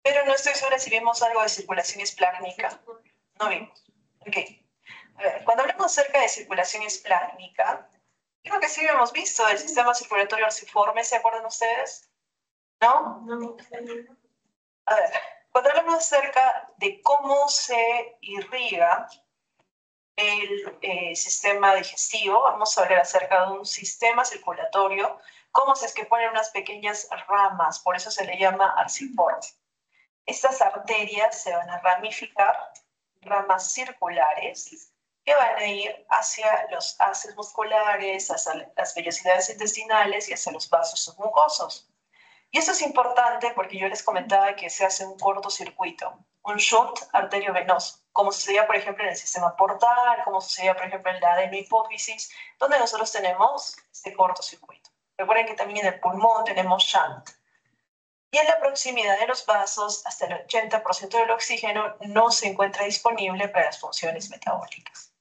pero no estoy segura si vimos algo de circulación esplácnica. No vimos. Ok. A ver, cuando hablamos acerca de circulación esplácnica, creo que sí lo hemos visto, el sistema circulatorio arciforme, ¿se acuerdan ustedes? ¿No? No. A ver, cuando hablamos acerca de cómo se irriga el sistema digestivo, vamos a hablar acerca de un sistema circulatorio, cómo es que ponen unas pequeñas ramas, por eso se le llama arciforme. Estas arterias se van a ramificar, ramas circulares, que van a ir hacia los haces musculares, hacia las vellosidades intestinales y hacia los vasos submucosos. Y esto es importante porque yo les comentaba que se hace un cortocircuito, un shunt arteriovenoso, como sucedía, por ejemplo, en el sistema portal, como sucedía, por ejemplo, en la adenohipófisis, donde nosotros tenemos este cortocircuito. Recuerden que también en el pulmón tenemos shunt. Y en la proximidad de los vasos, hasta el 80% del oxígeno no se encuentra disponible para las funciones metabólicas.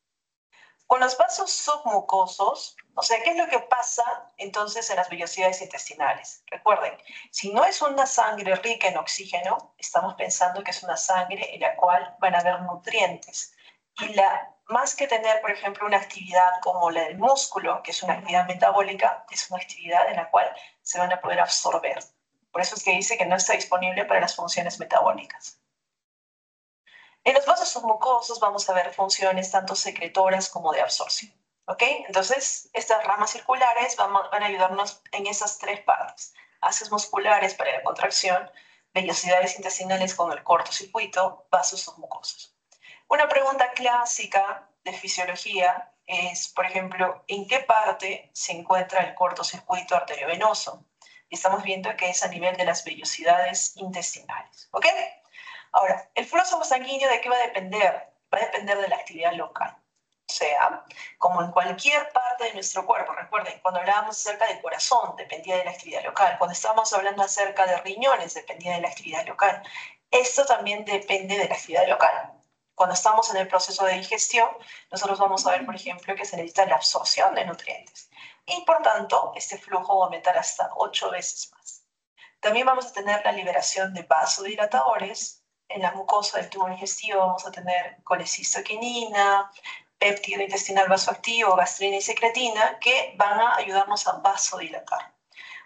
Con los vasos submucosos, o sea, ¿qué es lo que pasa entonces en las vellosidades intestinales? Recuerden, si no es una sangre rica en oxígeno, estamos pensando que es una sangre en la cual van a haber nutrientes. Y más que tener, por ejemplo, una actividad como la del músculo, que es una actividad metabólica, es una actividad en la cual se van a poder absorber. Por eso es que dice que no está disponible para las funciones metabólicas. En los vasos submucosos vamos a ver funciones tanto secretoras como de absorción. ¿Ok? Entonces, estas ramas circulares van a ayudarnos en esas tres partes. Haces musculares para la contracción, vellosidades intestinales con el cortocircuito, vasos submucosos. Una pregunta clásica de fisiología es, por ejemplo, ¿en qué parte se encuentra el cortocircuito arteriovenoso? Y estamos viendo que es a nivel de las vellosidades intestinales. ¿Ok? Ahora, el flujo sanguíneo, ¿de qué va a depender? Va a depender de la actividad local. O sea, como en cualquier parte de nuestro cuerpo, recuerden, cuando hablábamos acerca del corazón, dependía de la actividad local. Cuando estábamos hablando acerca de riñones, dependía de la actividad local. Esto también depende de la actividad local. Cuando estamos en el proceso de digestión, nosotros vamos a ver, por ejemplo, que se necesita la absorción de nutrientes. Y por tanto, este flujo va a aumentar hasta 8 veces más. También vamos a tener la liberación de vasodilatadores. En la mucosa del tubo digestivo vamos a tener colecistoquinina, péptido intestinal vasoactivo, gastrina y secretina, que van a ayudarnos a vasodilatar.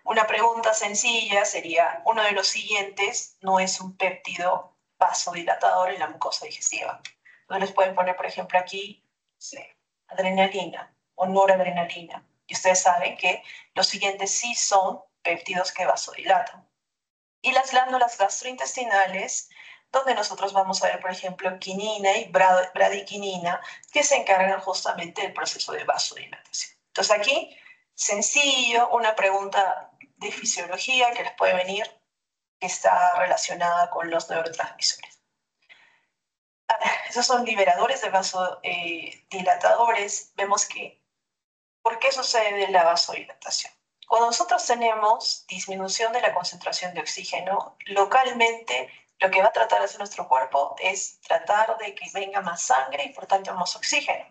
Una pregunta sencilla sería, uno de los siguientes no es un péptido vasodilatador en la mucosa digestiva. Entonces les pueden poner, por ejemplo, aquí, sí, adrenalina o noradrenalina. Y ustedes saben que los siguientes sí son péptidos que vasodilatan. Y las glándulas gastrointestinales, donde nosotros vamos a ver, por ejemplo, quinina y bradiquinina, que se encargan justamente del proceso de vasodilatación. Entonces aquí, sencillo, una pregunta de fisiología que les puede venir, que está relacionada con los neurotransmisores. Esos son liberadores de vasodilatadores. Vemos que, ¿por qué sucede la vasodilatación? Cuando nosotros tenemos disminución de la concentración de oxígeno, localmente lo que va a tratar de hacer nuestro cuerpo es tratar de que venga más sangre y por tanto más oxígeno.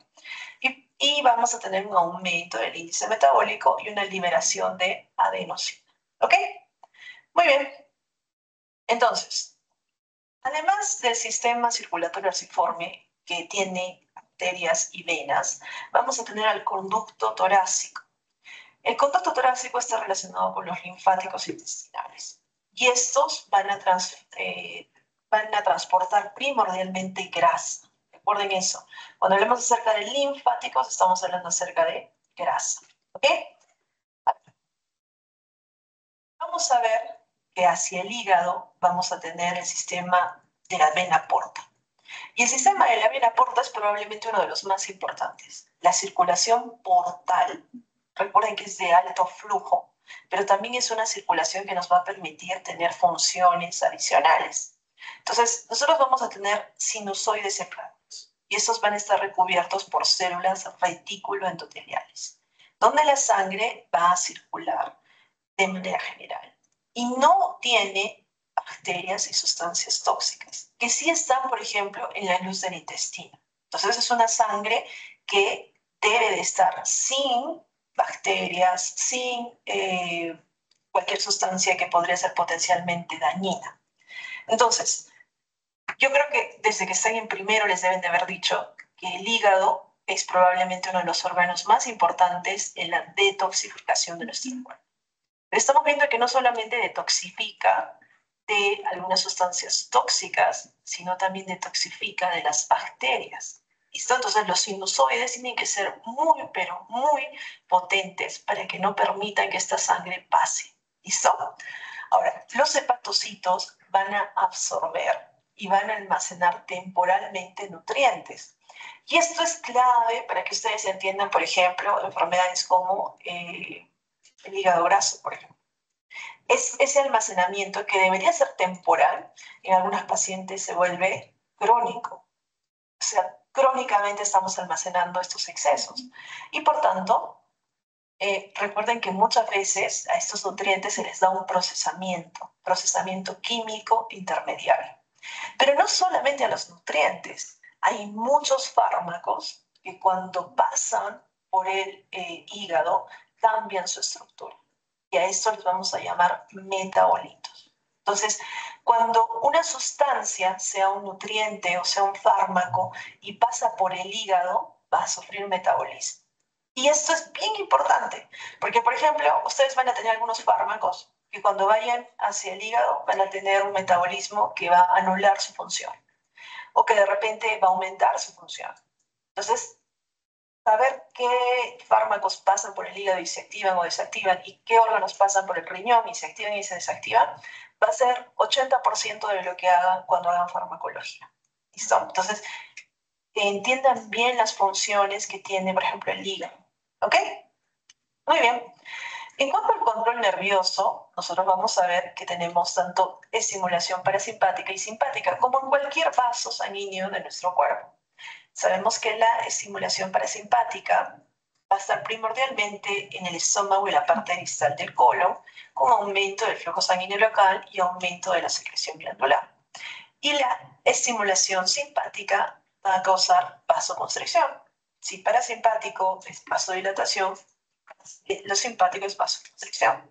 Y vamos a tener un aumento del índice metabólico y una liberación de adenosina. ¿Ok? Muy bien. Entonces, además del sistema circulatorio arciforme que tiene arterias y venas, vamos a tener al conducto torácico. El conducto torácico está relacionado con los linfáticos intestinales y estos van a transportar primordialmente grasa. Recuerden eso. Cuando hablamos acerca de linfáticos, estamos hablando acerca de grasa. ¿Ok? Vamos a ver que hacia el hígado vamos a tener el sistema de la vena porta. Y el sistema de la vena porta es probablemente uno de los más importantes. La circulación portal, recuerden que es de alto flujo, pero también es una circulación que nos va a permitir tener funciones adicionales. Entonces, nosotros vamos a tener sinusoides planos y estos van a estar recubiertos por células retículo-endoteliales, donde la sangre va a circular de manera general y no tiene bacterias y sustancias tóxicas, que sí están, por ejemplo, en la luz del intestino. Entonces es una sangre que debe de estar sin bacterias, sin cualquier sustancia que podría ser potencialmente dañina. Entonces, yo creo que desde que están en primero les deben de haber dicho que el hígado es probablemente uno de los órganos más importantes en la detoxificación de nuestro cuerpo. Estamos viendo que no solamente detoxifica de algunas sustancias tóxicas, sino también detoxifica de las bacterias. ¿Listo? Entonces los sinusoides tienen que ser muy, pero muy potentes para que no permitan que esta sangre pase. ¿Listo? Ahora, los hepatocitos van a absorber y van a almacenar temporalmente nutrientes. Y esto es clave para que ustedes entiendan, por ejemplo, enfermedades como el hígado graso, por ejemplo. Es ese almacenamiento que debería ser temporal, en algunos pacientes se vuelve crónico. O sea, crónicamente estamos almacenando estos excesos. Y por tanto, recuerden que muchas veces a estos nutrientes se les da un procesamiento químico intermediario. Pero no solamente a los nutrientes, hay muchos fármacos que cuando pasan por el hígado cambian su estructura. Y a esto les vamos a llamar metabolitos. Entonces, cuando una sustancia, sea un nutriente o sea un fármaco, y pasa por el hígado, va a sufrir metabolismo. Y esto es bien importante, porque, por ejemplo, ustedes van a tener algunos fármacos que cuando vayan hacia el hígado van a tener un metabolismo que va a anular su función o que de repente va a aumentar su función. Entonces, saber qué fármacos pasan por el hígado y se activan o desactivan y qué órganos pasan por el riñón y se activan y se desactivan, va a ser 80% de lo que hagan cuando hagan farmacología. ¿Listo? Entonces, que entiendan bien las funciones que tiene, por ejemplo, el hígado. ¿Ok? Muy bien. En cuanto al control nervioso, nosotros vamos a ver que tenemos tanto estimulación parasimpática y simpática, como en cualquier vaso sanguíneo de nuestro cuerpo. Sabemos que la estimulación parasimpática va a estar primordialmente en el estómago y la parte distal del colon, con aumento del flujo sanguíneo local y aumento de la secreción glandular. Y la estimulación simpática va a causar vasoconstricción. Si parasimpático es vasodilatación, lo simpático es vasoconstricción.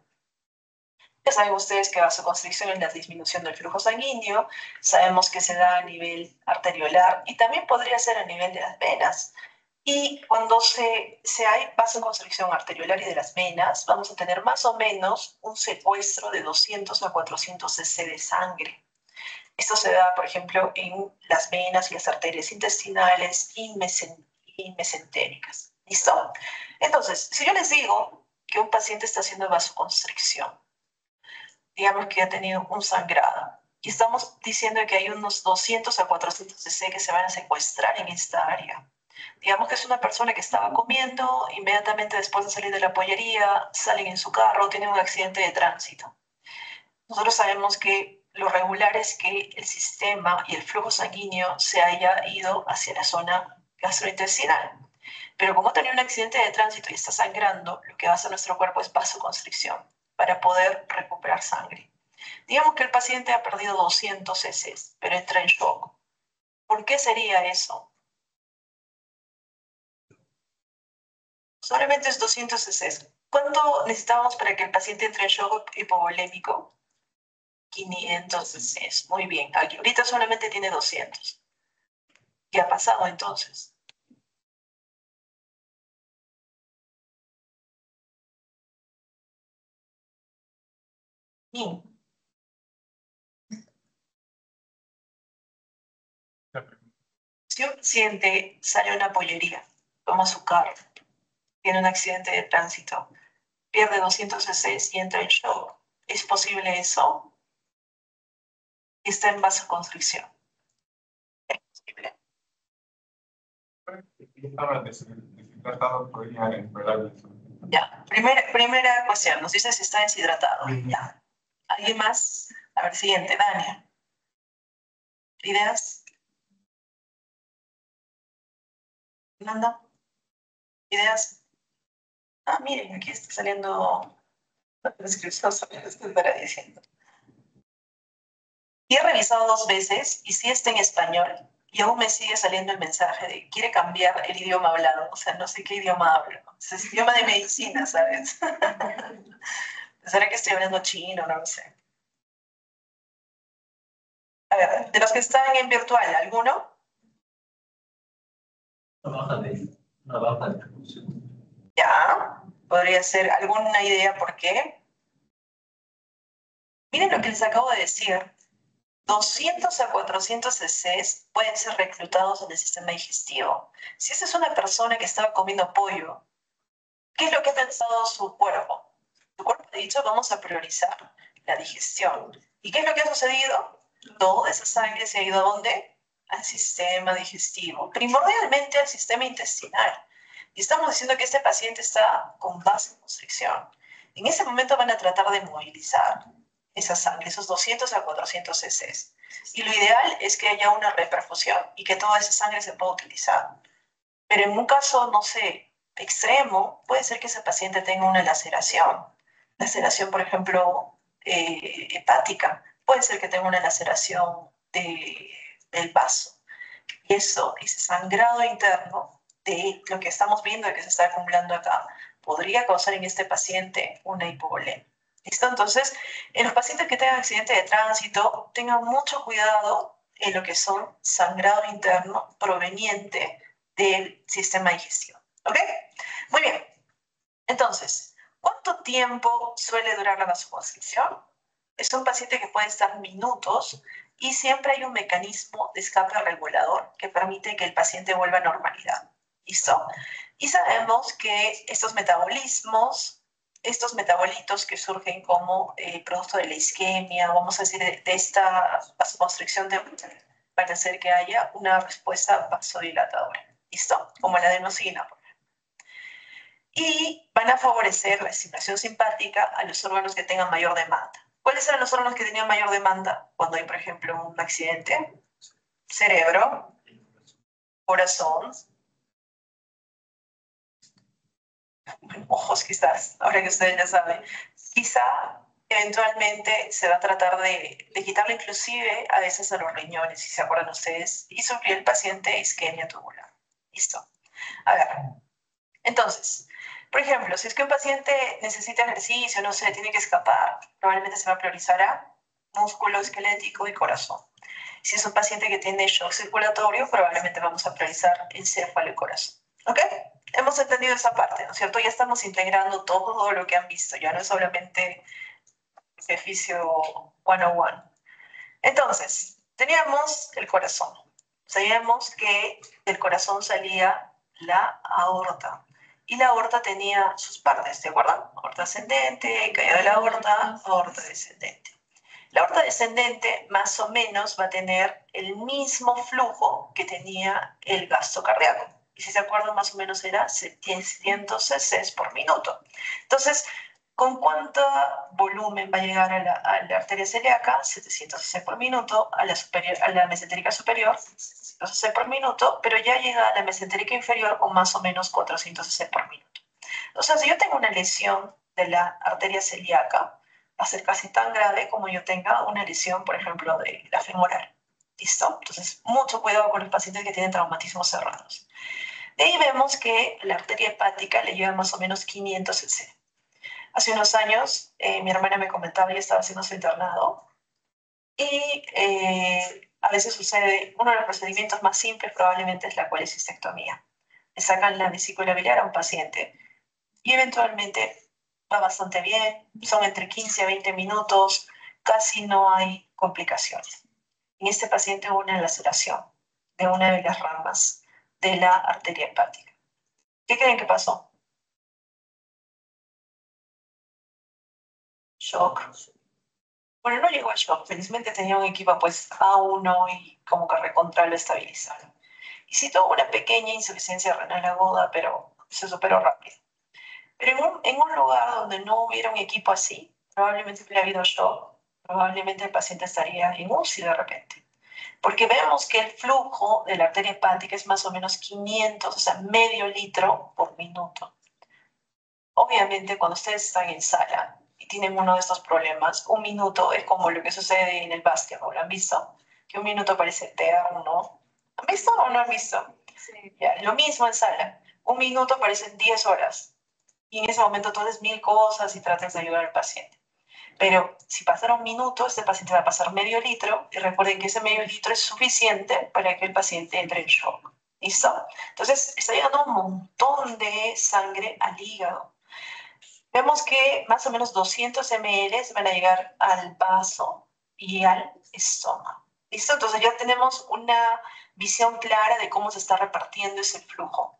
Ya saben ustedes que vasoconstricción es la disminución del flujo sanguíneo, sabemos que se da a nivel arteriolar y también podría ser a nivel de las venas. Y cuando se hay vasoconstricción arteriolar y de las venas, vamos a tener más o menos un secuestro de 200 a 400 cc de sangre. Esto se da, por ejemplo, en las venas y las arterias intestinales y mesentéricas. ¿Listo? Entonces, si yo les digo que un paciente está haciendo vasoconstricción, digamos que ha tenido un sangrado, y estamos diciendo que hay unos 200 a 400 cc que se van a secuestrar en esta área. Digamos que es una persona que estaba comiendo, inmediatamente después de salir de la pollería, salen en su carro, tienen un accidente de tránsito. Nosotros sabemos que lo regular es que el sistema y el flujo sanguíneo se haya ido hacia la zona gastrointestinal. Pero como ha tenido un accidente de tránsito y está sangrando, lo que hace nuestro cuerpo es vasoconstricción para poder recuperar sangre. Digamos que el paciente ha perdido 200 cc, pero entra en shock. ¿Por qué sería eso? Solamente es 200 cc. ¿Cuánto necesitamos para que el paciente entre en shock hipovolémico? 500 cc. Muy bien. Aquí ahorita solamente tiene 200. ¿Qué ha pasado entonces? Bien. Si un paciente sale a una pollería, toma su carro, tiene un accidente de tránsito, pierde 200 cc y entra en shock, ¿es posible eso? Está en vasoconstricción. ¿Es posible? Ya. Primera cuestión, nos dice si está deshidratado. Ya. ¿Alguien más? A ver, siguiente, Dania. ¿Ideas? ¿Fernando? ¿Ideas? Ah, miren, aquí está saliendo la descripción sobre lo que estará diciendo. Y he revisado 2 veces y sí está en español y aún me sigue saliendo el mensaje de quiere cambiar el idioma hablado. O sea, no sé qué idioma hablo. Es idioma de medicina, ¿sabes? ¿Será que estoy hablando chino? No lo sé. A ver, de los que están en virtual, ¿alguno? Una baja de reproducción. Ya, podría ser alguna idea por qué. Miren lo que les acabo de decir. 200 a 400 cc pueden ser reclutados en el sistema digestivo. Si esa es una persona que estaba comiendo pollo, ¿qué es lo que ha pensado su cuerpo? Su cuerpo ha dicho, vamos a priorizar la digestión. ¿Y qué es lo que ha sucedido? Toda esa sangre se ha ido ¿a dónde? Al sistema digestivo, primordialmente al sistema intestinal. Y estamos diciendo que este paciente está con vasoconstricción. En ese momento van a tratar de movilizar esa sangre, esos 200 a 400 cc. Y lo ideal es que haya una reperfusión y que toda esa sangre se pueda utilizar. Pero en un caso, no sé, extremo, puede ser que ese paciente tenga una laceración, por ejemplo, hepática, puede ser que tenga una laceración del vaso. Y eso, ese sangrado interno de lo que estamos viendo que se está acumulando acá, podría causar en este paciente una hipovolemia. ¿Listo? Entonces, en los pacientes que tengan accidente de tránsito, tengan mucho cuidado en lo que son sangrado interno proveniente del sistema digestivo. ¿Ok? Muy bien. Entonces, ¿cuánto tiempo suele durar la vasoconstricción? Es un paciente que puede estar minutos y siempre hay un mecanismo de escape regulador que permite que el paciente vuelva a normalidad. ¿Listo? Y sabemos que estos metabolismos, estos metabolitos que surgen como producto de la isquemia, vamos a decir, de esta vasoconstricción, van a hacer que haya una respuesta vasodilatadora. ¿Listo? Como la adenosina. Y van a favorecer la estimulación simpática a los órganos que tengan mayor demanda. ¿Cuáles eran los órganos que tenían mayor demanda cuando hay, por ejemplo, un accidente? Cerebro, corazón, ojos quizás, ahora que ustedes ya saben. Quizá eventualmente se va a tratar de quitarle inclusive a veces a los riñones, si se acuerdan ustedes, y sufrir el paciente isquemia tubular. ¿Listo? A ver, entonces, por ejemplo, si es que un paciente necesita ejercicio, no sé, tiene que escapar, probablemente se va a priorizar a músculo esquelético y corazón. Si es un paciente que tiene shock circulatorio, probablemente vamos a priorizar encéfalo y corazón. ¿Ok? Hemos entendido esa parte, ¿no es cierto? Ya estamos integrando todo lo que han visto, ya no es solamente ejercicio 101. Entonces, teníamos el corazón. Sabíamos que del corazón salía la aorta. Y la aorta tenía sus partes, ¿de acuerdo? Aorta ascendente, caída de la aorta, aorta descendente. La aorta descendente más o menos va a tener el mismo flujo que tenía el gasto cardíaco. Y si se acuerdan, más o menos era 700 cc por minuto. Entonces, ¿con cuánto volumen va a llegar a la arteria celíaca? 700 cc por minuto, a la mesentérica superior, 600 cc por minuto, pero ya llega a la mesentérica inferior con más o menos 400 cc por minuto. O sea, si yo tengo una lesión de la arteria celíaca, va a ser casi tan grave como yo tenga una lesión, por ejemplo, de la femoral. ¿Listo? Entonces, mucho cuidado con los pacientes que tienen traumatismos cerrados. De ahí vemos que la arteria hepática le lleva más o menos 500 cc. Hace unos años, mi hermana me comentaba, ella estaba haciendo su internado, y a veces sucede, uno de los procedimientos más simples probablemente es la colecistectomía. Le sacan la vesícula biliar a un paciente y eventualmente va bastante bien, son entre 15 a 20 minutos, casi no hay complicaciones. En este paciente hubo una laceración de una de las ramas de la arteria hepática. ¿Qué creen que pasó? Shock. Bueno, no llegó a shock, felizmente tenía un equipo pues A1 y como que recontra lo estabilizaron. Y sí tuvo una pequeña insuficiencia renal aguda, pero se superó rápido. Pero en un lugar donde no hubiera un equipo así, probablemente hubiera habido shock, probablemente el paciente estaría en UCI de repente. Porque vemos que el flujo de la arteria hepática es más o menos 500, o sea, medio litro por minuto. Obviamente, cuando ustedes están en sala y tienen uno de estos problemas, un minuto es como lo que sucede en el básquetbol. ¿Han visto? Que un minuto parece eterno. ¿Han visto o no han visto? Sí. Ya, lo mismo en sala. Un minuto parecen 10 horas. Y en ese momento tú haces mil cosas y tratas de ayudar al paciente. Pero si pasara un minuto, este paciente va a pasar medio litro, y recuerden que ese medio litro es suficiente para que el paciente entre en shock. ¿Listo? Entonces, está llegando un montón de sangre al hígado. Vemos que más o menos 200 ml van a llegar al vaso y al estómago. ¿Listo? Entonces ya tenemos una visión clara de cómo se está repartiendo ese flujo.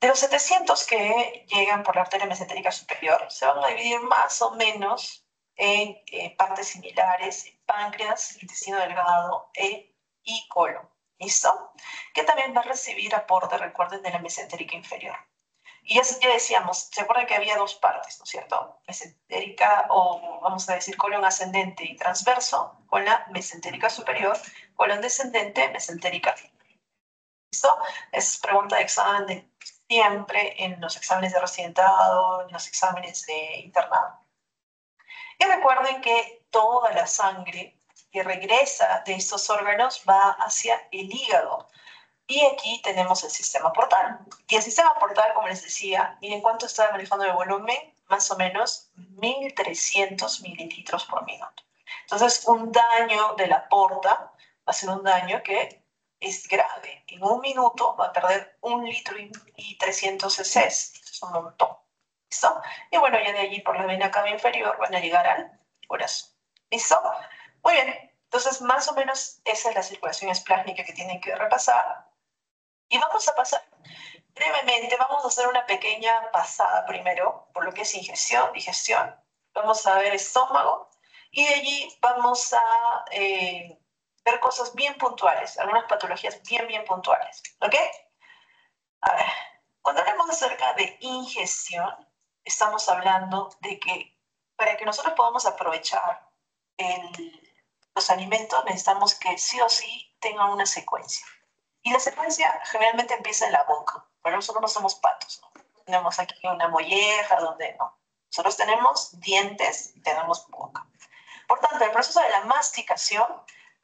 De los 700 que llegan por la arteria mesentérica superior, se van a dividir más o menos en partes similares, páncreas, intestino delgado y colon. ¿Listo? Que también va a recibir aporte, recuerden, de la mesentérica inferior. Y ya decíamos, se acuerdan que había dos partes, ¿no es cierto? Mesentérica, o vamos a decir colon ascendente y transverso, con la mesentérica superior, colon descendente, mesentérica. ¿Listo? Es pregunta de examen de siempre en los exámenes de residentado, en los exámenes de internado. Y recuerden que toda la sangre que regresa de estos órganos va hacia el hígado. Y aquí tenemos el sistema portal. Y el sistema portal, como les decía, miren cuánto está manejando de volumen, más o menos 1.300 mililitros por minuto. Entonces, un daño de la porta va a ser un daño que es grave. En un minuto va a perder 1 litro y 300 cc. Es un montón. ¿Listo? Y bueno, ya de allí por la vena cava inferior van a llegar al corazón. ¿Listo? Muy bien. Entonces, más o menos esa es la circulación esplásmica que tienen que repasar. Y vamos a pasar brevemente, vamos a hacer una pequeña pasada primero por lo que es ingestión, digestión. Vamos a ver estómago y de allí vamos a ver cosas bien puntuales, algunas patologías bien puntuales. ¿Ok? A ver, cuando hablamos acerca de ingestión, estamos hablando de que para que nosotros podamos aprovechar los alimentos necesitamos que sí o sí tengan una secuencia. Y la secuencia generalmente empieza en la boca, pero nosotros no somos patos, ¿no? Tenemos aquí una molleja donde no. Nosotros tenemos dientes y tenemos boca. Por tanto, el proceso de la masticación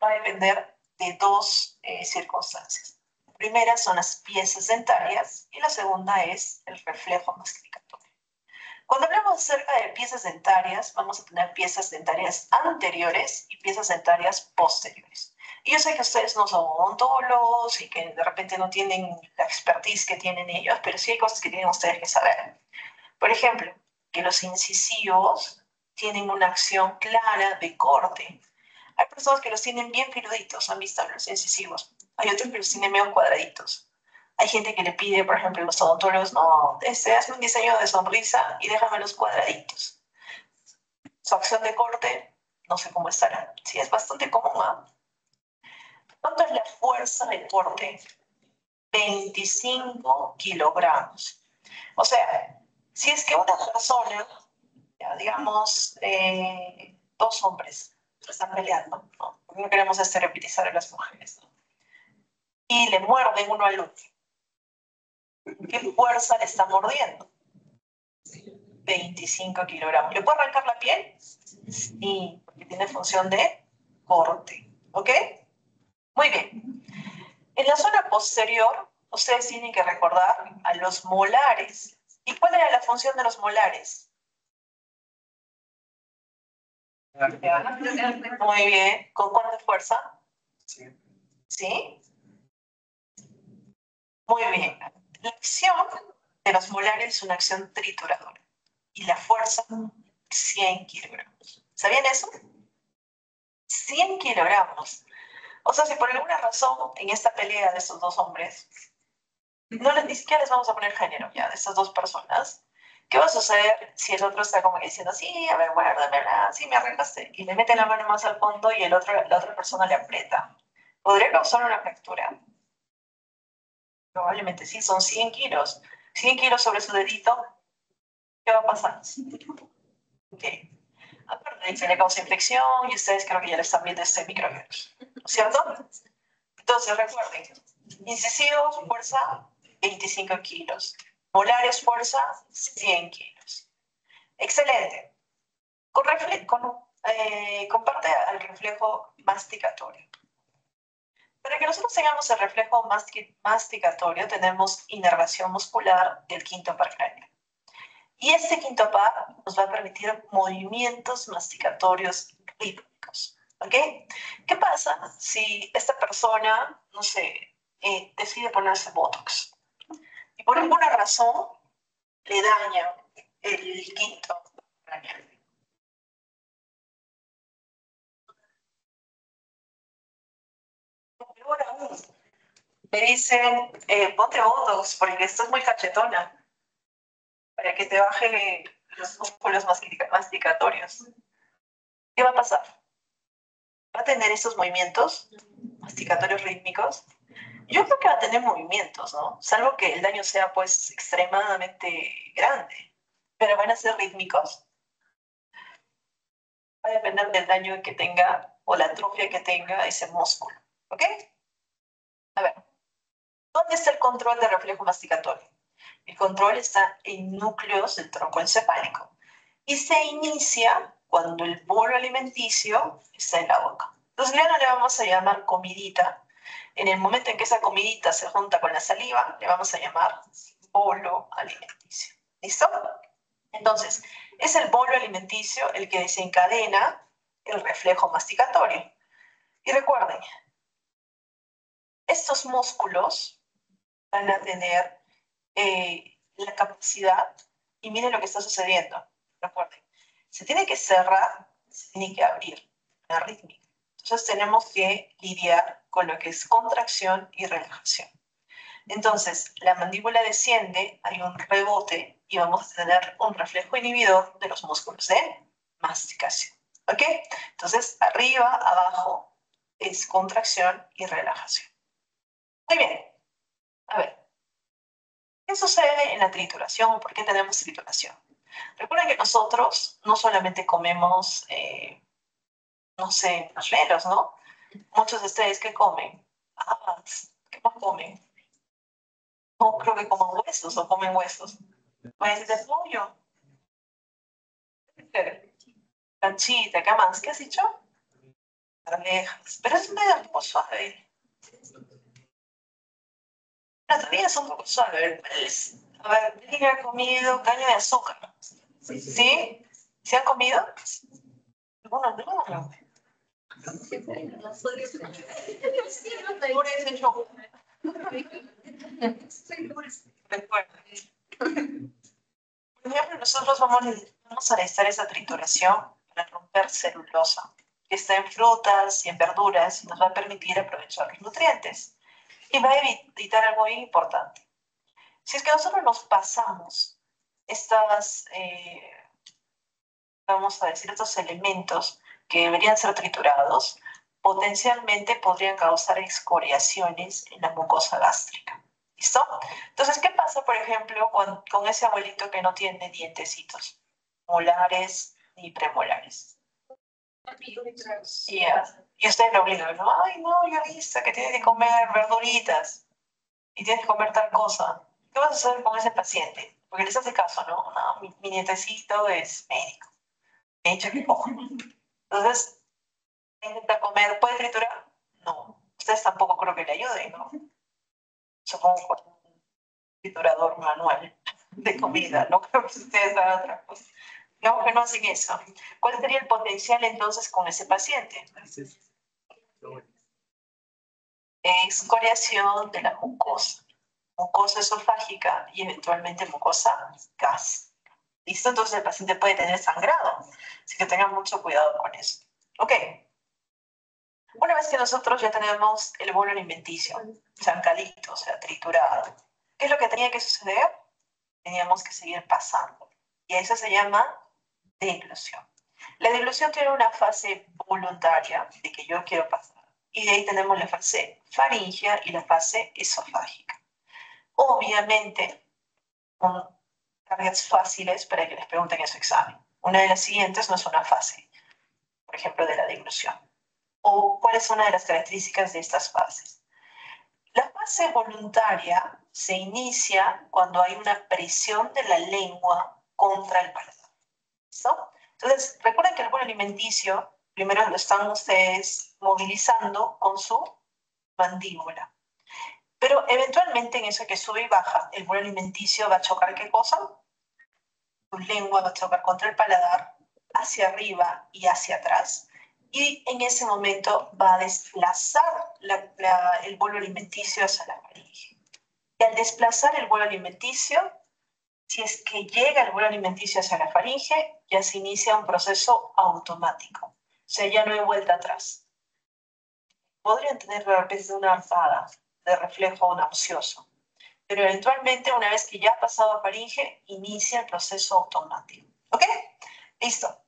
va a depender de dos circunstancias. La primera son las piezas dentarias y la segunda es el reflejo masticatorio. Cuando hablamos acerca de piezas dentarias, vamos a tener piezas dentarias anteriores y piezas dentarias posteriores. Y yo sé que ustedes no son odontólogos y que de repente no tienen la expertise que tienen ellos, pero sí hay cosas que tienen ustedes que saber. Por ejemplo, que los incisivos tienen una acción clara de corte. Hay personas que los tienen bien filuditos, han visto los incisivos. Hay otros que los tienen medio cuadraditos. Hay gente que le pide, por ejemplo, a los odontólogos, no, hazme un diseño de sonrisa y déjame los cuadraditos. Su acción de corte, no sé cómo estará. Sí, es bastante común, ¿ah? ¿Cuánto es la fuerza de corte? 25 kilogramos. O sea, si es que una persona, ya digamos, dos hombres están peleando, ¿no? Porque no queremos estereotipizar a las mujeres, ¿no? Y le muerden uno al otro. ¿Qué fuerza le está mordiendo? 25 kilogramos. ¿Le puede arrancar la piel? Sí, porque tiene función de corte. ¿Ok? Muy bien. En la zona posterior, ustedes tienen que recordar a los molares. ¿Y cuál era la función de los molares? ¿Ya? Muy bien. ¿Con cuánta fuerza? Sí. ¿Sí? Muy bien. La acción de los molares es una acción trituradora. Y la fuerza, 100 kilogramos. ¿Sabían eso? 100 kilogramos. O sea, si por alguna razón en esta pelea de estos dos hombres, ni siquiera les vamos a poner género ya, de estas dos personas, ¿qué va a suceder si el otro está como diciendo, sí, a ver, guárdamela, sí, me arreglaste, y le mete la mano más al fondo y la otra persona le aprieta? ¿Podría causar una fractura? Probablemente sí, son 100 kilos. 100 kilos sobre su dedito, ¿qué va a pasar? Ok. Aparte de que le causa infección, y ustedes creo que ya le están viendo este microvirus, ¿cierto? Entonces, recuerden, incisivos, fuerza, 25 kilos. Molares, fuerza, 100 kilos. Excelente. Comparte al reflejo masticatorio. Para que nosotros tengamos el reflejo masticatorio, tenemos inervación muscular del quinto par craneal. Y este quinto par nos va a permitir movimientos masticatorios rítmicos. ¿Ok? ¿Qué pasa si esta persona, no sé, decide ponerse Botox? Y por alguna razón le daña el quinto cráneo. Peor aún, me dicen, ponte Botox porque estás muy cachetona, para que te baje los músculos masticatorios. ¿Qué va a pasar? ¿Va a tener estos movimientos masticatorios rítmicos? Yo creo que va a tener movimientos, ¿no? Salvo que el daño sea, pues, extremadamente grande. Pero van a ser rítmicos. Va a depender del daño que tenga o la atrofia que tenga ese músculo. ¿Ok? A ver, ¿dónde está el control de reflejo masticatorio? El control está en núcleos del tronco encefálico y se inicia cuando el bolo alimenticio está en la boca. Entonces ya no le vamos a llamar comidita. En el momento en que esa comidita se junta con la saliva, le vamos a llamar bolo alimenticio. ¿Listo? Entonces, es el bolo alimenticio el que desencadena el reflejo masticatorio. Y recuerden, estos músculos van a tener la capacidad, y miren lo que está sucediendo. Recuerden, se tiene que cerrar, se tiene que abrir, la rítmica. Entonces tenemos que lidiar con lo que es contracción y relajación. Entonces, la mandíbula desciende, hay un rebote y vamos a tener un reflejo inhibidor de los músculos de masticación. ¿Ok? Entonces, arriba, abajo es contracción y relajación. Muy bien. A ver, ¿qué sucede en la trituración? ¿Por qué tenemos trituración? Recuerden que nosotros no solamente comemos, no sé, marshmallows, ¿no? Muchos de ustedes, ¿qué comen? Ah, ¿qué más comen? No, creo que comen huesos o comen huesos. Pues de pollo. Canchita, ¿qué más? ¿Qué has dicho? Arvejas. Pero es medio un poco suave. La tortilla es un poco suave. A ver, ¿quién ha comido caña de azúcar? ¿Sí? ¿Se han comido? Algunos no. Por ejemplo, nosotros vamos a necesitar esa trituración para romper celulosa, que está en frutas y en verduras y nos va a permitir aprovechar los nutrientes. Y va a evitar algo muy importante. Si es que nosotros nos pasamos estas, vamos a decir, estos elementos que deberían ser triturados, potencialmente podrían causar excoriaciones en la mucosa gástrica. ¿Listo? Entonces, ¿qué pasa, por ejemplo, con ese abuelito que no tiene dientecitos molares ni premolares? Y usted lo obliga, ¿no? Ay, no, yo he visto que tiene que comer verduritas y tienes que comer tal cosa. ¿Qué vas a hacer con ese paciente? Porque les hace caso, ¿no? No, mi nietecito es médico. Me ha dicho que coma. Entonces, intenta comer. ¿Puede triturar? No. Ustedes tampoco creo que le ayuden, ¿no? Supongo con un triturador manual de comida. No creo que ustedes hagan otra cosa. Digamos que no hacen eso. ¿Cuál sería el potencial entonces con ese paciente? Excoriación de la mucosa esofágica y eventualmente mucosa gástrica. ¿Listo? Entonces el paciente puede tener sangrado. Así que tengan mucho cuidado con eso. Ok. Una vez que nosotros ya tenemos el bolo alimenticio, zancadito, o sea, triturado, ¿qué es lo que tenía que suceder? Teníamos que seguir pasando. Y eso se llama deglución. La deglución tiene una fase voluntaria de que yo quiero pasar. Y de ahí tenemos la fase faríngea y la fase esofágica. Obviamente, con cargas fáciles para que les pregunten en su examen. Una de las siguientes no es una fase, por ejemplo, de la deglución. ¿O cuál es una de las características de estas fases? La fase voluntaria se inicia cuando hay una presión de la lengua contra el paladar. ¿Listo? Entonces, recuerden que el bolo alimenticio, primero lo están ustedes movilizando con su mandíbula. Pero eventualmente en eso que sube y baja, el bolo alimenticio va a chocar ¿qué cosa? tu lengua va a chocar contra el paladar, hacia arriba y hacia atrás, y en ese momento va a desplazar el bolo alimenticio hacia la faringe. Y al desplazar el bolo alimenticio, si es que llega el bolo alimenticio hacia la faringe, ya se inicia un proceso automático. O sea, ya no hay vuelta atrás. Podrían tener de repente una hartada de reflejo nauseoso, pero eventualmente, una vez que ya ha pasado a faringe, inicia el proceso automático. ¿Ok? Listo.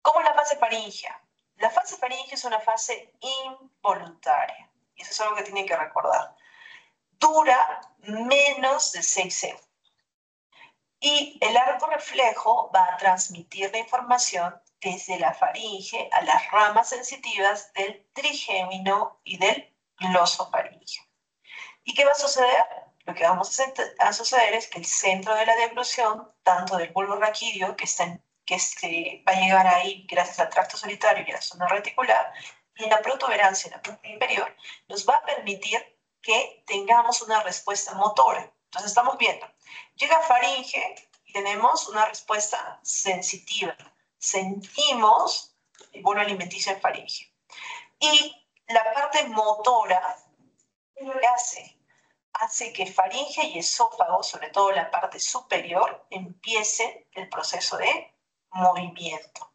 ¿Cómo es la fase faríngea? La fase faríngea es una fase involuntaria. Y eso es algo que tienen que recordar. Dura menos de 6 segundos. Y el arco reflejo va a transmitir la información desde la faringe a las ramas sensitivas del trigémino y del glosofaringeo. ¿Y qué va a suceder? Lo que vamos a suceder es que el centro de la deglución, tanto del bulbo raquídeo, que va a llegar ahí gracias al tracto solitario y a la zona reticular, y en la protuberancia, en la punta inferior, nos va a permitir que tengamos una respuesta motora. Entonces estamos viendo, llega faringe y tenemos una respuesta sensitiva. Sentimos el bulbo alimenticio en faringe. Y la parte motora, ¿qué hace que faringe y esófago, sobre todo la parte superior, empiece el proceso de movimiento.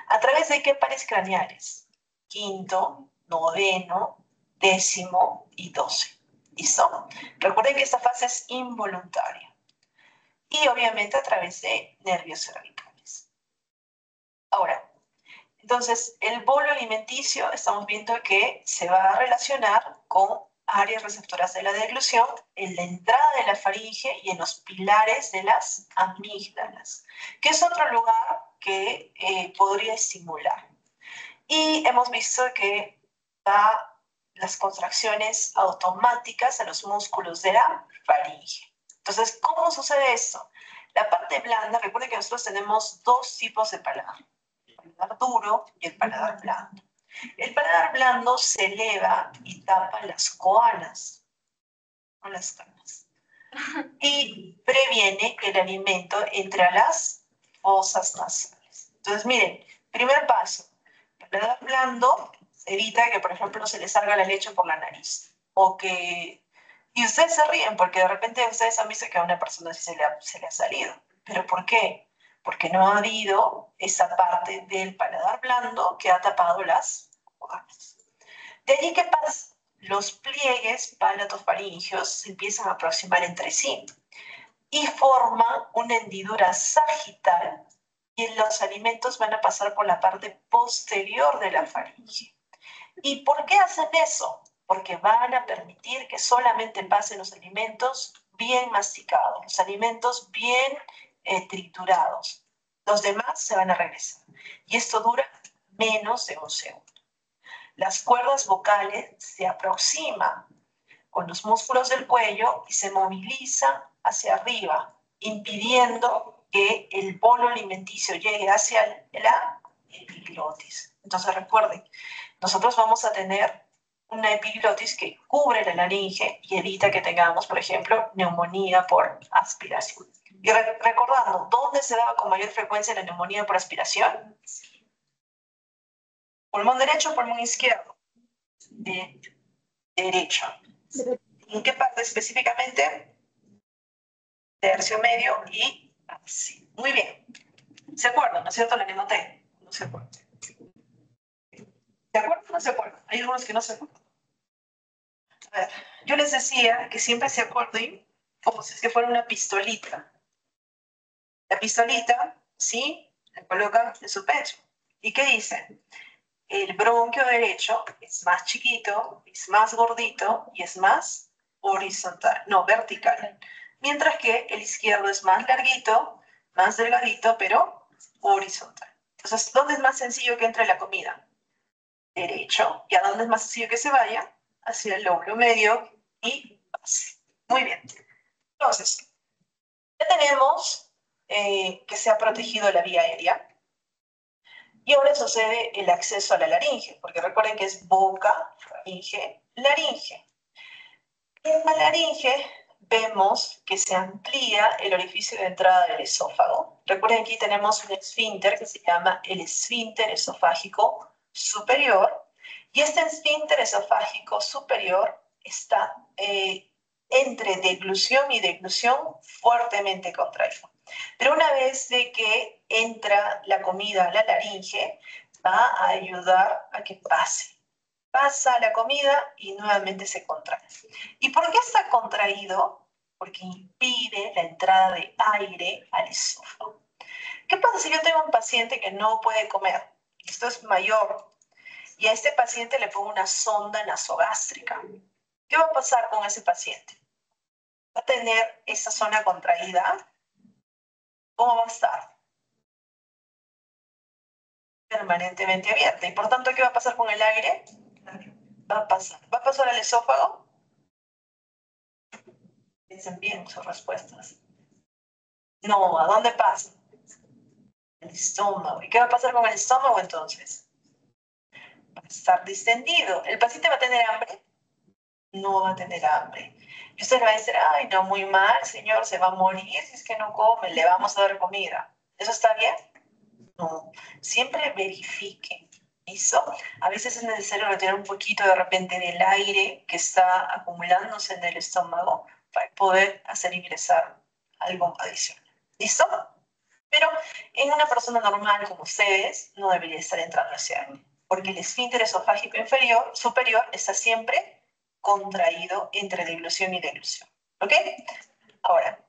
¿A través de qué pares craneales? Quinto, noveno, décimo y 12. ¿Listo? Recuerden que esta fase es involuntaria. Y obviamente a través de nervios cervicales. Ahora, entonces, el bolo alimenticio, estamos viendo que se va a relacionar con áreas receptoras de la deglución, en la entrada de la faringe y en los pilares de las amígdalas, que es otro lugar que podría estimular. Y hemos visto que da las contracciones automáticas a los músculos de la faringe. Entonces, ¿cómo sucede esto? La parte blanda, recuerden que nosotros tenemos dos tipos de paladar, el paladar duro y el paladar blando. El paladar blando se eleva y tapa las coanas, o las canas, y previene que el alimento entre a las fosas nasales. Entonces, miren, primer paso, el paladar blando evita que, por ejemplo, no se le salga la leche por la nariz, y ustedes se ríen porque de repente ustedes han visto que a una persona sí se le ha salido. ¿Pero por qué? Porque no ha habido esa parte del paladar blando que ha tapado las coanas. De allí, ¿qué pasa? Los pliegues palatofaringeos se empiezan a aproximar entre sí y forman una hendidura sagital y los alimentos van a pasar por la parte posterior de la faringe. ¿Y por qué hacen eso? Porque van a permitir que solamente pasen los alimentos bien masticados, los alimentos bien triturados. Los demás se van a regresar. Y esto dura menos de un segundo. Las cuerdas vocales se aproximan con los músculos del cuello y se movilizan hacia arriba, impidiendo que el bolo alimenticio llegue hacia la epiglotis. Entonces recuerden, nosotros vamos a tener una epiglotis que cubre la laringe y evita que tengamos, por ejemplo, neumonía por aspiración. Y recordando, ¿dónde se daba con mayor frecuencia la neumonía por aspiración? Pulmón derecho o pulmón izquierdo. Derecho. ¿En qué parte específicamente? Tercio medio y así. Muy bien. ¿Se acuerdan? ¿No es cierto? La anoté. No se acuerdan. ¿Se acuerdan o no se acuerdan? Hay algunos que no se acuerdan. A ver, yo les decía que siempre se acuerden como si es que fuera una pistolita. La pistolita, ¿sí? La colocan en su pecho. ¿Y qué dice? El bronquio derecho es más chiquito, es más gordito y es más horizontal, no, vertical. Mientras que el izquierdo es más larguito, más delgadito, pero horizontal. Entonces, ¿dónde es más sencillo que entre la comida? Derecho. ¿Y a dónde es más sencillo que se vaya? Hacia el lóbulo medio y base. Muy bien. Entonces, ya tenemos que se ha protegido la vía aérea. Y ahora sucede el acceso a la laringe, porque recuerden que es boca, faringe, laringe. En la laringe vemos que se amplía el orificio de entrada del esófago. Recuerden que aquí tenemos un esfínter que se llama el esfínter esofágico superior. Y este esfínter esofágico superior está entre deglución y deglución fuertemente contraído. Pero una vez de que entra la comida a la laringe, va a ayudar a que pase. Pasa la comida y nuevamente se contrae. ¿Y por qué está contraído? Porque impide la entrada de aire al esófago. ¿Qué pasa si yo tengo un paciente que no puede comer? Esto es mayor. Y a este paciente le pongo una sonda nasogástrica. ¿Qué va a pasar con ese paciente? ¿Va a tener esa zona contraída? ¿Cómo va a estar? Permanentemente abierta. Y por tanto, ¿qué va a pasar con el aire? Va a pasar. ¿Va a pasar al esófago? Piensen bien sus respuestas. No, ¿a dónde pasa? El estómago. ¿Y qué va a pasar con el estómago entonces? Va a estar distendido. ¿El paciente va a tener hambre? No va a tener hambre. Y usted le va a decir, ay, no, muy mal, señor, se va a morir si es que no come, le vamos a dar comida. ¿Eso está bien? No. Siempre verifiquen. ¿Listo? A veces es necesario retirar un poquito de repente del aire que está acumulándose en el estómago para poder hacer ingresar algo adicional. ¿Listo? Pero en una persona normal como ustedes no debería estar entrando ese aire, porque el esfínter esofágico superior está siempre contraído entre deglución y deglución. ¿Ok? Ahora,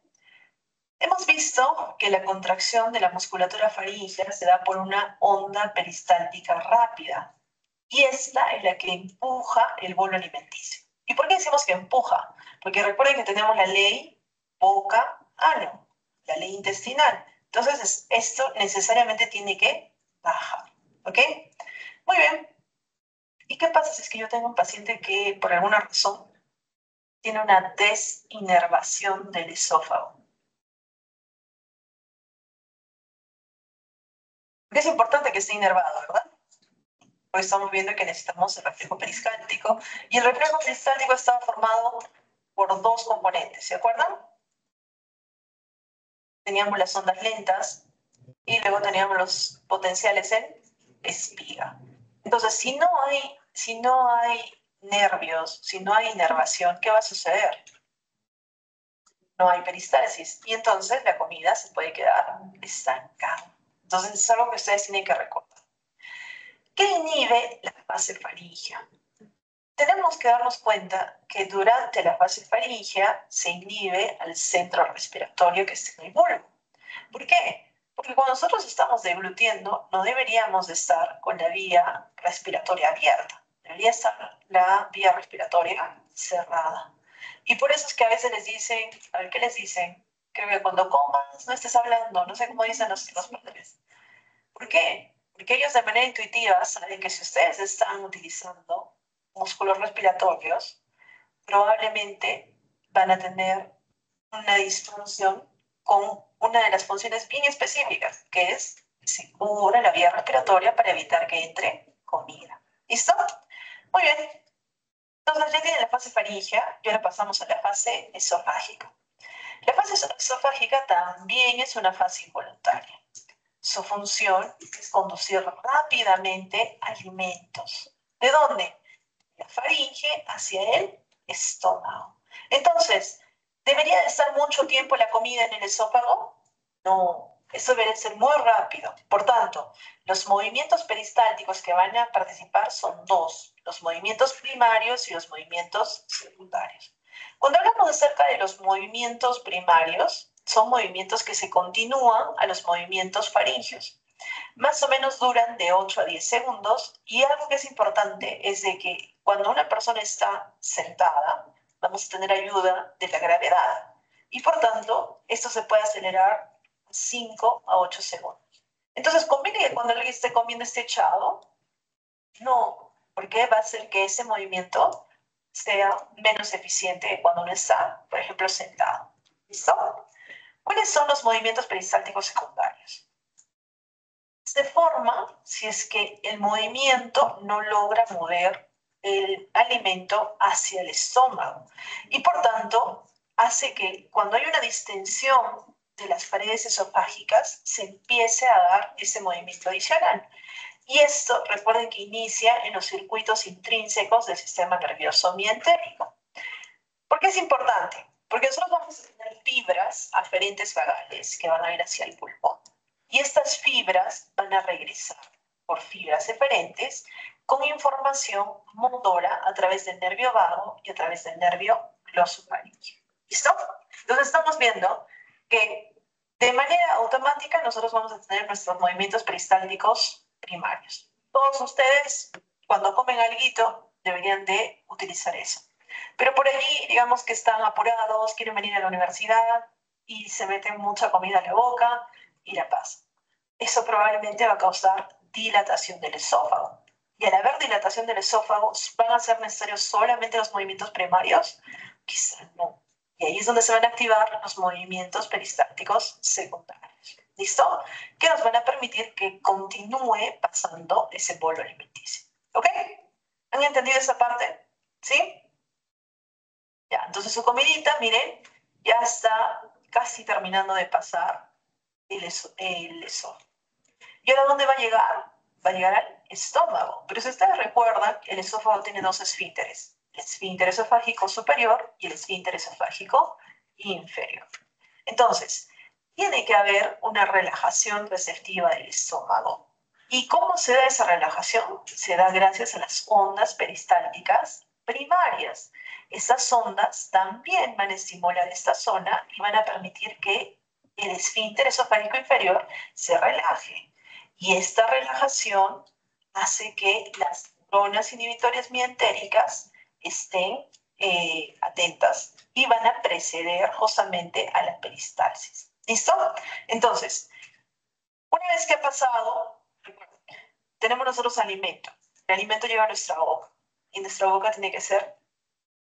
hemos visto que la contracción de la musculatura faríngea se da por una onda peristáltica rápida, y esta es la que empuja el bolo alimenticio. ¿Y por qué decimos que empuja? Porque recuerden que tenemos la ley boca-ano, la ley intestinal. Entonces, esto necesariamente tiene que bajar. ¿Ok? Muy bien. ¿Y qué pasa si es que yo tengo un paciente que por alguna razón tiene una desinervación del esófago? Porque es importante que esté inervado, ¿verdad? Porque estamos viendo que necesitamos el reflejo peristáltico. Y el reflejo peristáltico está formado por dos componentes, ¿se acuerdan? Teníamos las ondas lentas y luego teníamos los potenciales en espiga. Entonces, si no hay nervios, si no hay inervación, ¿qué va a suceder? No hay peristalsis y entonces la comida se puede quedar estancada. Entonces, es algo que ustedes tienen que recordar. ¿Qué inhibe la fase faríngea? Tenemos que darnos cuenta que durante la fase faríngea se inhibe al centro respiratorio que está en el bulbo. ¿Por qué? Porque cuando nosotros estamos deglutiendo, no deberíamos de estar con la vía respiratoria abierta. Debería estar la vía respiratoria cerrada. Y por eso es que a veces les dicen, a ver, ¿qué les dicen? Creo que cuando comas no estés hablando, no sé cómo dicen los padres. ¿Por qué? Porque ellos de manera intuitiva saben que si ustedes están utilizando músculos respiratorios, probablemente van a tener una disfunción con una de las funciones bien específicas, que es se cubre la vía respiratoria para evitar que entre comida. ¿Listo? Muy bien. Entonces ya tienen la fase faríngea y ahora pasamos a la fase esofágica. La fase esofágica también es una fase involuntaria. Su función es conducir rápidamente alimentos. ¿De dónde? De la faringe hacia el estómago. Entonces, ¿debería de estar mucho tiempo la comida en el esófago? No, eso debe ser muy rápido. Por tanto, los movimientos peristálticos que van a participar son dos, los movimientos primarios y los movimientos secundarios. Cuando hablamos acerca de los movimientos primarios, son movimientos que se continúan a los movimientos faringios. Más o menos duran de 8 a 10 segundos y algo que es importante es de que cuando una persona está sentada, vamos a tener ayuda de la gravedad y por tanto esto se puede acelerar 5 a 8 segundos. Entonces, ¿conviene que cuando alguien esté comiendo esté echado? No, porque va a hacer que ese movimiento sea menos eficiente que cuando uno está, por ejemplo, sentado. ¿Listo? ¿Cuáles son los movimientos peristálticos secundarios? Se forma si es que el movimiento no logra mover el alimento hacia el estómago y por tanto hace que cuando hay una distensión de las paredes esofágicas, se empiece a dar ese movimiento adicional. Y esto, recuerden que inicia en los circuitos intrínsecos del sistema nervioso mientérico. ¿Por qué es importante? Porque nosotros vamos a tener fibras aferentes vagales que van a ir hacia el pulmón. Y estas fibras van a regresar por fibras eferentes con información motora a través del nervio vago y a través del nervio glosofaríngeo. ¿Listo? Entonces estamos viendo que de manera automática nosotros vamos a tener nuestros movimientos peristálticos primarios. Todos ustedes, cuando comen alguito, deberían de utilizar eso. Pero por allí, digamos que están apurados, quieren venir a la universidad y se meten mucha comida en la boca y la pasan. Eso probablemente va a causar dilatación del esófago. Y al haber dilatación del esófago, ¿van a ser necesarios solamente los movimientos primarios? Quizá no. Y ahí es donde se van a activar los movimientos peristálticos secundarios. ¿Listo? Que nos van a permitir que continúe pasando ese bolo alimenticio. ¿Ok? ¿Han entendido esa parte? ¿Sí? Ya, entonces su comidita, miren, ya está casi terminando de pasar el esófago. ¿Y ahora dónde va a llegar? Va a llegar al estómago. Pero si ustedes recuerdan, el esófago tiene dos esfínteres. El esfínter esofágico superior y el esfínter esofágico inferior. Entonces, tiene que haber una relajación receptiva del estómago. ¿Y cómo se da esa relajación? Se da gracias a las ondas peristálticas primarias. Estas ondas también van a estimular esta zona y van a permitir que el esfínter esofágico inferior se relaje. Y esta relajación hace que las neuronas inhibitorias mientéricas estén atentas y van a preceder justamente a la peristalsis. ¿Listo? Entonces, una vez que ha pasado, tenemos nosotros alimento. El alimento llega a nuestra boca y nuestra boca tiene que ser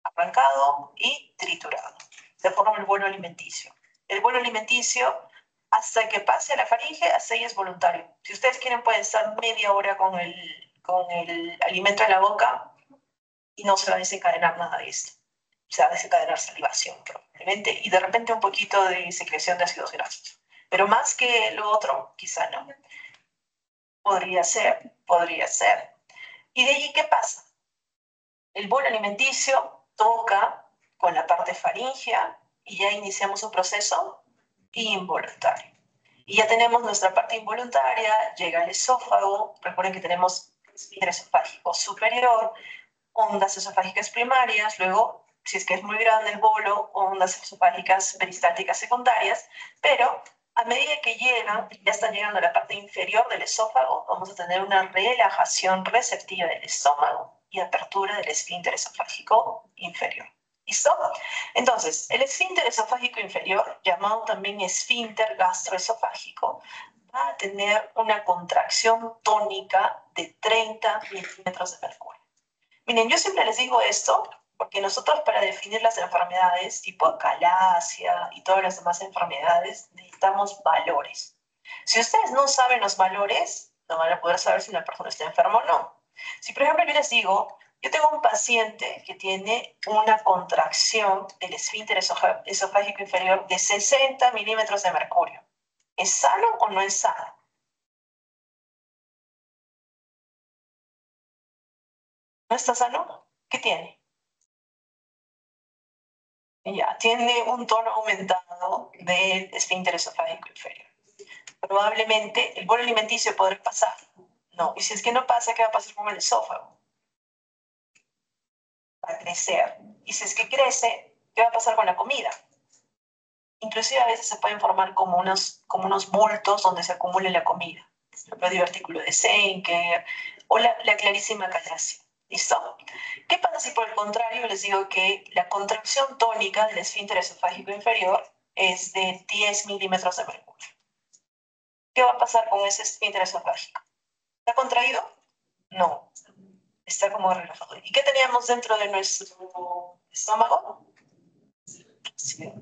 arrancado y triturado. Se forma el bolo alimenticio. El bolo alimenticio, hasta que pase a la faringe, hasta ahí es voluntario. Si ustedes quieren, pueden estar media hora con el alimento en la boca y no se va a desencadenar nada de esto. Se va a desencadenar salivación probablemente y de repente un poquito de secreción de ácidos grasos. Pero más que lo otro, quizá no. Podría ser, podría ser. ¿Y de allí qué pasa? El bolo alimenticio toca con la parte faríngea y ya iniciamos un proceso involuntario. Y ya tenemos nuestra parte involuntaria, llega al esófago, recuerden que tenemos esfínter esofágico superior, ondas esofágicas primarias, luego, si es que es muy grande el bolo, ondas esofágicas peristálticas secundarias, pero a medida que llegan, ya están llegando a la parte inferior del esófago, vamos a tener una relajación receptiva del estómago y apertura del esfínter esofágico inferior. ¿Listo? Entonces, el esfínter esofágico inferior, llamado también esfínter gastroesofágico, va a tener una contracción tónica de 30 milímetros de mercurio. Miren, yo siempre les digo esto porque nosotros para definir las enfermedades tipo acalasia y todas las demás enfermedades necesitamos valores. Si ustedes no saben los valores, no van a poder saber si una persona está enferma o no. Si por ejemplo yo les digo, yo tengo un paciente que tiene una contracción del esfínter esofágico inferior de 60 milímetros de mercurio. ¿Es sano o no es sano? ¿No está sano? ¿Qué tiene? Ya, tiene un tono aumentado del esfínter esofágico inferior. Probablemente el bolo alimenticio podrá pasar. No, y si es que no pasa, ¿qué va a pasar con el esófago? Va a crecer. Y si es que crece, ¿qué va a pasar con la comida? Inclusive a veces se pueden formar como unos bultos donde se acumule la comida. El divertículo de Senker o la clarísima acalasia. ¿Listo? ¿Qué pasa si por el contrario les digo que la contracción tónica del esfínter esofágico inferior es de 10 milímetros de mercurio? ¿Qué va a pasar con ese esfínter esofágico? ¿Está contraído? No, está como relajado. ¿Y qué teníamos dentro de nuestro estómago?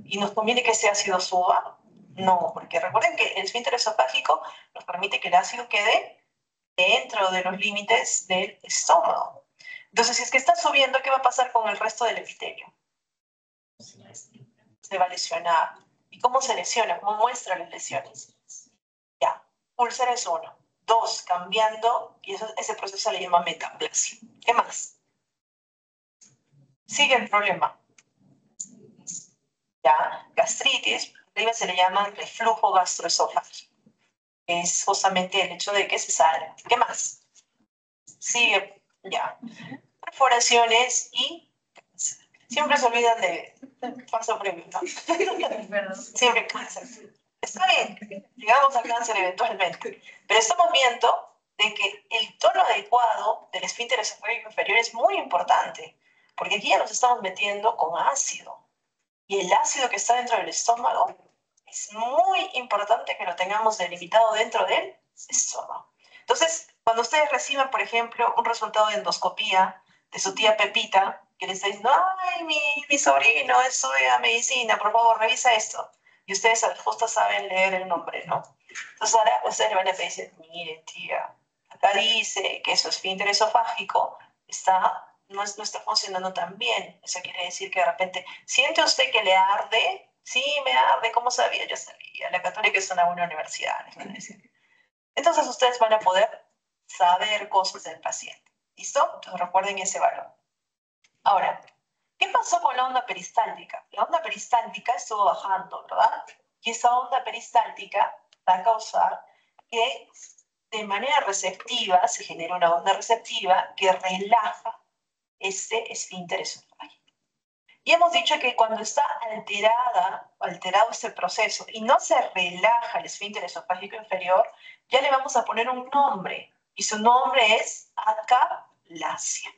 ¿Y nos conviene que ese ácido suba? No, porque recuerden que el esfínter esofágico nos permite que el ácido quede dentro de los límites del estómago. Entonces, si es que está subiendo, ¿qué va a pasar con el resto del epitelio? se va a lesionar. ¿Y cómo se lesiona? ¿Cómo muestra las lesiones? Ya, úlcera es uno. Dos, cambiando, y ese proceso se le llama metaplasia. ¿Qué más? Sigue el problema. Ya, gastritis, arriba se le llama reflujo gastroesofágico. Es justamente el hecho de que se salga. ¿Qué más? Sigue, ya. Perforaciones y siempre se olvidan de falso premio, ¿no? Siempre cáncer. Está bien, llegamos al cáncer eventualmente, pero estamos viendo de que el tono adecuado del esfínter esofágico inferior es muy importante, porque aquí ya nos estamos metiendo con ácido, y el ácido que está dentro del estómago es muy importante que lo tengamos delimitado dentro del estómago. Entonces, cuando ustedes reciban, por ejemplo, un resultado de endoscopía de su tía Pepita, que le está diciendo, ay, mi sobrino estudia medicina, por favor, revisa esto. Y ustedes justo saben leer el nombre, ¿no? Entonces ahora ustedes le van a decir, mire, tía, acá dice que su esfínter esofágico no está funcionando tan bien. Eso quiere decir que de repente, ¿siente usted que le arde? Sí, me arde, ¿cómo sabía? Yo sabía, la Católica es una buena universidad, les van a decir. Entonces ustedes van a poder saber cosas del paciente. ¿Listo? Entonces recuerden ese valor. Ahora, ¿qué pasó con la onda peristáltica? La onda peristáltica estuvo bajando, ¿verdad? Y esa onda peristáltica va a causar que de manera receptiva se genera una onda receptiva que relaja este esfínter esofágico. Y hemos dicho que cuando está alterado este proceso y no se relaja el esfínter esofágico inferior, ya le vamos a poner un nombre. Y su nombre es acalasia.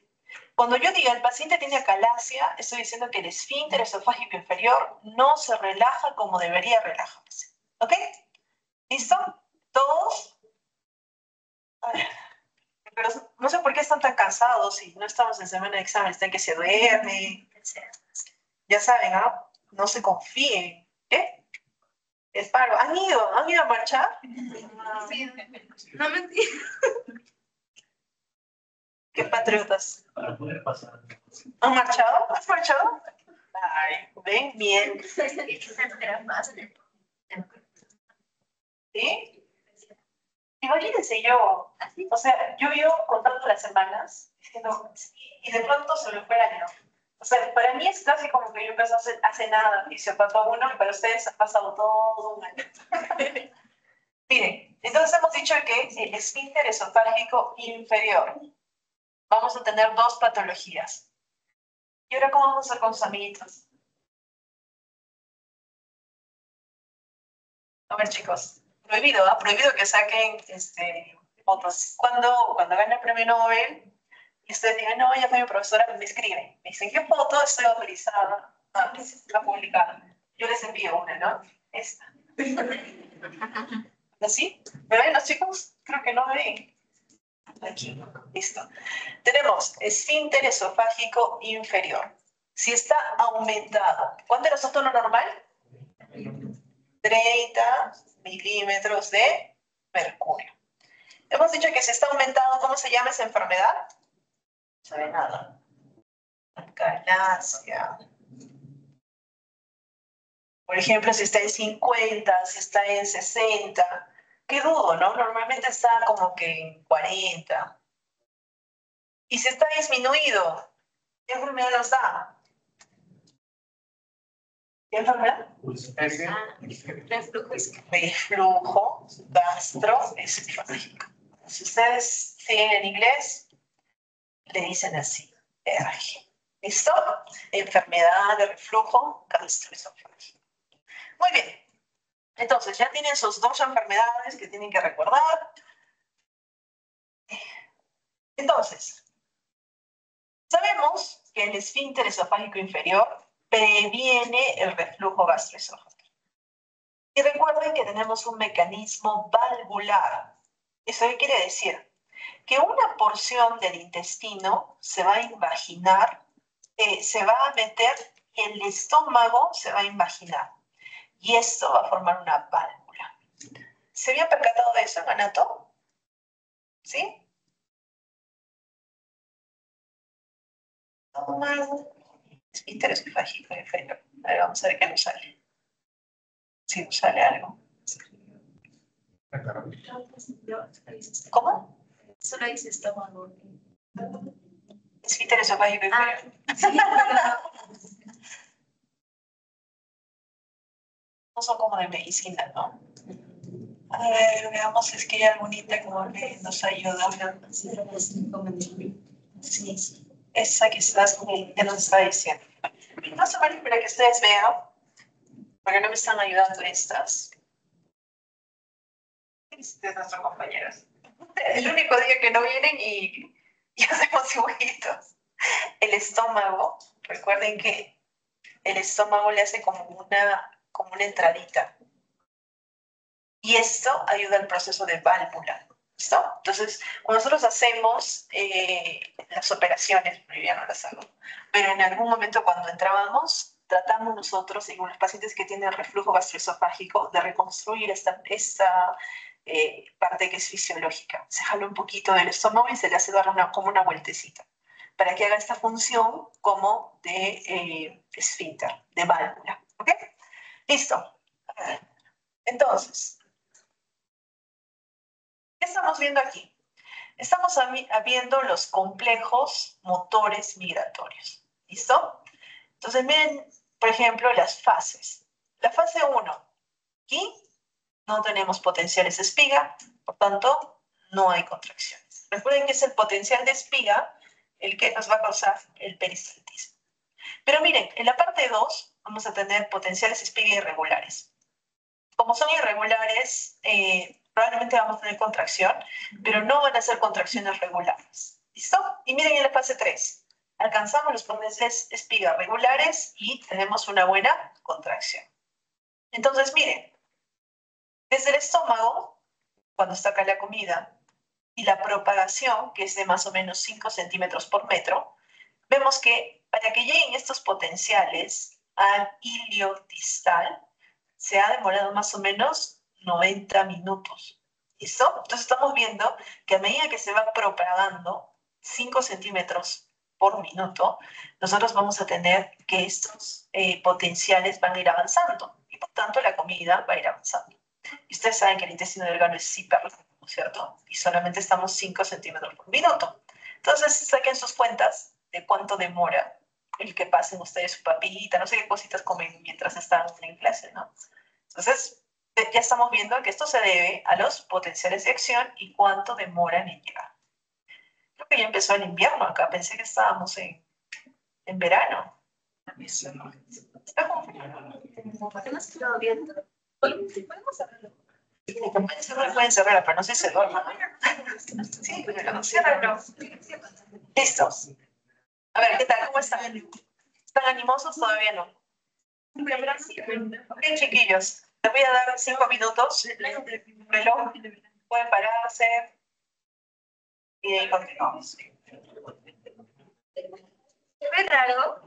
Cuando yo diga el paciente tiene acalasia, estoy diciendo que el esfínter esofágico inferior no se relaja como debería relajarse. ¿Ok? ¿Listo? ¿Todos? Pero no sé por qué están tan cansados y no estamos en semana de examen, están que se duermen, etc. Ya saben, ¿ah? No se confíen. ¿Qué? El paro. ¿Han ido a marchar? Sí, no mentira. ¿Qué patriotas? Para poder pasar. ¿Han marchado? ¿Has marchado? Ay, ven bien. ¿Sí? Imagínense yo, o sea, yo vivo contando las semanas, diciendo, sí, y de pronto se me fue el año. O sea, para mí es casi como que yo empecé hace nada, fisiopato 1, pero ustedes han pasado todo un año. Miren, entonces hemos dicho que el esfínter esofágico inferior, vamos a tener dos patologías. ¿Y ahora cómo vamos a hacer con sus amiguitos? A ver, chicos, prohibido, ¿ah? Prohibido que saquen fotos. Cuando gane el premio Nobel, y ustedes digan, no, ya fue mi profesora, me escriben. Me dicen, ¿qué foto estoy autorizada a publicar? Yo les envío una, ¿no? Esta. ¿Así? ¿Me ven los chicos? Creo que no me ven. Aquí, listo. Tenemos esfínter esofágico inferior. Si está aumentado, ¿cuánto es nuestro tono normal? 30 milímetros de mercurio. Hemos dicho que si está aumentado, ¿cómo se llama esa enfermedad? No sabe nada. Acalasia. Por ejemplo, si está en 50, si está en 60, qué dudo, ¿no? Normalmente está como que en 40. Y si está disminuido, ¿qué enfermedad nos da? ¿Qué enfermedad? Reflujo gastroesofágico. Si ustedes siguen en inglés, le dicen así, RG. ¿Listo? Enfermedad de reflujo gastroesofágico. Muy bien. Entonces, ya tienen sus dos enfermedades que tienen que recordar. Entonces, sabemos que el esfínter esofágico inferior previene el reflujo gastroesofágico. Y recuerden que tenemos un mecanismo valvular. ¿Eso qué quiere decir? Que una porción del intestino se va a invaginar, se va a meter, el estómago se va a invaginar. Y esto va a formar una válvula. ¿Se habían percatado de eso, Manato? ¿Sí? Esfínter esofágico inferior. A ver, vamos a ver qué nos sale. Si nos sale algo. ¿Cómo? Solo dice estómago. Esfínter esofágico inferior. No son como de medicina, ¿no? A ver, veamos si es que hay alguna como que nos ayuda. Sí, esa quizás que nos está diciendo. Más o menos para que ustedes vean, porque no me están ayudando estas. De nuestros compañeros. El único día que no vienen y hacemos dibujitos. El estómago, recuerden que el estómago le hace como una entradita. Y esto ayuda al proceso de válvula. ¿Listo? Entonces, cuando nosotros hacemos las operaciones, yo ya no las hago, pero en algún momento cuando entrábamos, tratamos nosotros, en los pacientes que tienen reflujo gastroesofágico, de reconstruir esta parte que es fisiológica. Se jala un poquito del estómago y se le hace dar como una vueltecita, para que haga esta función como de esfínter, de válvula. ¿Ok? Listo. Entonces, ¿qué estamos viendo aquí? Estamos viendo los complejos motores migratorios. ¿Listo? Entonces, miren, por ejemplo, las fases. La fase 1, aquí no tenemos potenciales de espiga, por tanto, no hay contracciones. Recuerden que es el potencial de espiga el que nos va a causar el peristaltismo. Pero miren, en la parte 2 vamos a tener potenciales de espiga irregulares. Como son irregulares, probablemente vamos a tener contracción, pero no van a ser contracciones regulares. ¿Listo? Y miren en la fase 3. Alcanzamos los potenciales espiga regulares y tenemos una buena contracción. Entonces, miren, desde el estómago, cuando está acá la comida, y la propagación, que es de más o menos 5 centímetros por metro, vemos que para que lleguen estos potenciales al ilio distal, se ha demorado más o menos 90 minutos. ¿Listo? Entonces estamos viendo que a medida que se va propagando 5 centímetros por minuto, nosotros vamos a tener que estos potenciales van a ir avanzando y por tanto la comida va a ir avanzando. Y ustedes saben que el intestino delgado es hiper, ¿no es cierto? Y solamente estamos 5 centímetros por minuto. Entonces saquen sus cuentas de cuánto demora el que pasen ustedes su papita, no sé qué cositas comen mientras están en clase, ¿no? Entonces, ya estamos viendo que esto se debe a los potenciales de acción y cuánto demoran en llegar. Creo que ya empezó el invierno acá, pensé que estábamos en verano. Está como frío. ¿Por qué no se está viendo? Podemos cerrarlo. Pueden cerrar, pero no sé si se duerman. Sí, pero ciérralo. Listo. A ver, ¿qué tal? ¿Cómo están? ¿Están animosos? Todavía no. Ok, chiquillos, les voy a dar 5 minutos. Reloj, pueden pararse y de ahí continuamos. ¿Se ve raro?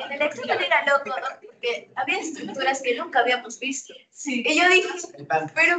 En el examen era loco, ¿no? Porque había estructuras que nunca habíamos visto. Sí. Y yo dije, pero